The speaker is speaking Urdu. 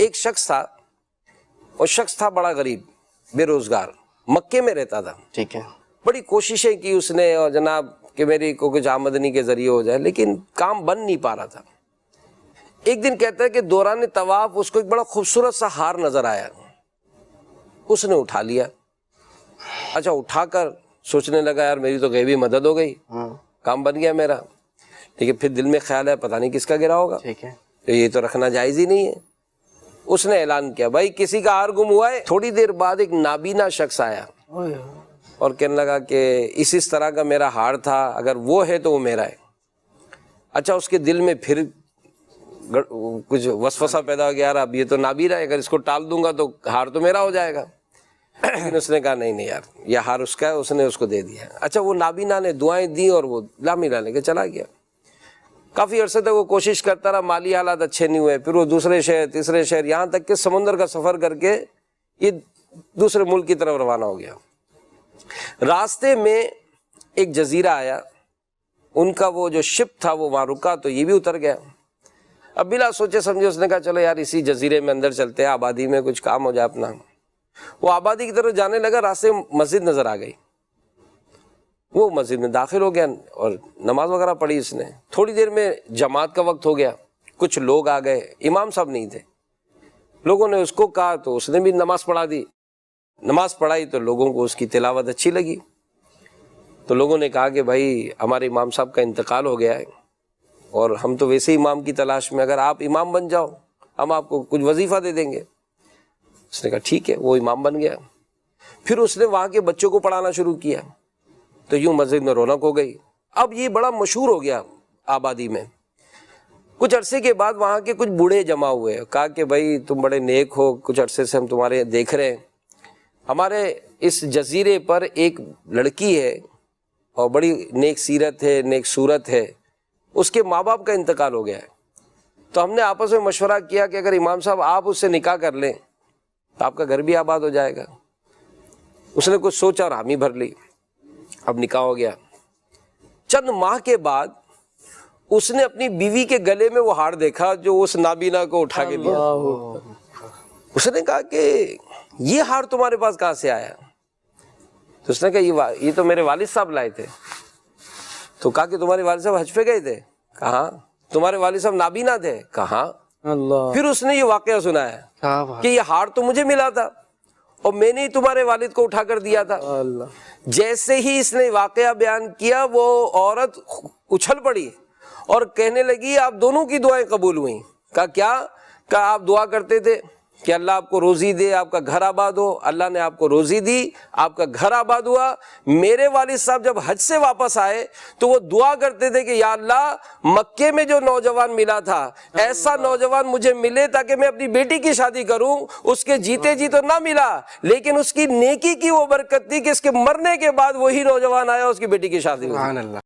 ایک شخص تھا, وہ شخص تھا بڑا غریب, بے روزگار, مکے میں رہتا تھا. ٹھیک ہے. بڑی کوششیں کی اس نے, اور جناب کہ میری کو کچھ آمدنی کے ذریعے ہو جائے, لیکن کام بن نہیں پا رہا تھا. ایک دن کہتا ہے کہ دوران طواف اس کو ایک بڑا خوبصورت سا ہار نظر آیا, اس نے اٹھا لیا. اچھا, اٹھا کر سوچنے لگا یار میری تو غیبی مدد ہو گئی, کام بن گیا میرا. لیکن پھر دل میں خیال ہے پتہ نہیں کس کا گرا ہوگا, ٹھیک ہے. تو یہ تو رکھنا جائز ہی نہیں ہے. اس نے اعلان کیا بھائی کسی کا ہار گم ہوا ہے. تھوڑی دیر بعد ایک نابینا شخص آیا اور کہنے لگا کہ اس طرح کا میرا ہار تھا, اگر وہ ہے تو وہ میرا ہے. اچھا, اس کے دل میں پھر کچھ وسوسہ پیدا ہو گیا, یار اب یہ تو نابینا ہے, اگر اس کو ٹال دوں گا تو ہار تو میرا ہو جائے گا. لیکن اس نے کہا نہیں یار یہ ہار اس کا ہے, اس نے اس کو دے دیا. اچھا, وہ نابینا نے دعائیں دی اور وہ لامینا لے کے چلا گیا. کافی عرصے تک وہ کوشش کرتا رہا, مالی حالات اچھے نہیں ہوئے. پھر وہ دوسرے شہر, تیسرے شہر, یہاں تک کہ سمندر کا سفر کر کے یہ دوسرے ملک کی طرف روانہ ہو گیا. راستے میں ایک جزیرہ آیا, ان کا وہ جو شپ تھا وہ وہاں رکا, تو یہ بھی اتر گیا. اب بلا سوچے سمجھے اس نے کہا چلو یار اسی جزیرے میں اندر چلتے ہیں, آبادی میں کچھ کام ہو جائے اپنا. وہ آبادی کی طرف جانے لگا, راستے میں مسجد نظر آ گئی. وہ مسجد میں داخل ہو گیا اور نماز وغیرہ پڑھی اس نے. تھوڑی دیر میں جماعت کا وقت ہو گیا, کچھ لوگ آ گئے, امام صاحب نہیں تھے. لوگوں نے اس کو کہا تو اس نے بھی نماز پڑھا دی. نماز پڑھائی تو لوگوں کو اس کی تلاوت اچھی لگی, تو لوگوں نے کہا کہ بھائی ہمارے امام صاحب کا انتقال ہو گیا ہے اور ہم تو ویسے امام کی تلاش میں, اگر آپ امام بن جاؤ ہم آپ کو کچھ وظیفہ دے دیں گے. اس نے کہا ٹھیک ہے, وہ امام بن گیا. پھر اس نے وہاں کے بچوں کو پڑھانا شروع کیا, تو یوں مسجد میں رونق ہو گئی. اب یہ بڑا مشہور ہو گیا آبادی میں. کچھ عرصے کے بعد وہاں کے کچھ بوڑھے جمع ہوئے, کہا کہ بھائی تم بڑے نیک ہو, کچھ عرصے سے ہم تمہارے دیکھ رہے ہیں, ہمارے اس جزیرے پر ایک لڑکی ہے اور بڑی نیک سیرت ہے, نیک صورت ہے, اس کے ماں باپ کا انتقال ہو گیا ہے. تو ہم نے آپس میں مشورہ کیا کہ اگر امام صاحب آپ اس سے نکاح کر لیں تو آپ کا گھر بھی آباد ہو جائے گا. اس نے کچھ سوچا اور حامی بھر لی. اب نکاح ہو گیا. چند ماہ کے بعد اس نے اپنی بیوی کے گلے میں وہ ہار دیکھا جو اس نابینا کو اٹھا کے دیا. اس نے کہا کہ یہ ہار تمہارے پاس کہاں سے آیا؟ تو اس نے کہا یہ تو میرے والد صاحب لائے تھے. تو کہا کہ تمہارے والد صاحب حج پہ گئے تھے؟ کہاں. تمہارے والد صاحب نابینا تھے؟ کہاں. پھر اس نے یہ واقعہ سنایا کہ یہ ہار تو مجھے ملا تھا اور میں نے ہی تمہارے والد کو اٹھا کر دیا تھا. جیسے ہی اس نے واقعہ بیان کیا وہ عورت اچھل پڑی اور کہنے لگی آپ دونوں کی دعائیں قبول ہوئیں. کہا کیا؟ کہا آپ دعا کرتے تھے کہ اللہ آپ کو روزی دے, آپ کا گھر آباد ہو. اللہ نے آپ کو روزی دی, آپ کا گھر آباد ہوا. میرے والد صاحب جب حج سے واپس آئے تو وہ دعا کرتے تھے کہ یا اللہ مکے میں جو نوجوان ملا تھا ایسا نوجوان مجھے ملے تاکہ میں اپنی بیٹی کی شادی کروں. اس کے جیتے جی تو نہ ملا, لیکن اس کی نیکی کی وہ برکت تھی کہ اس کے مرنے کے بعد وہی نوجوان آیا, اس کی بیٹی کی شادی ہوئی.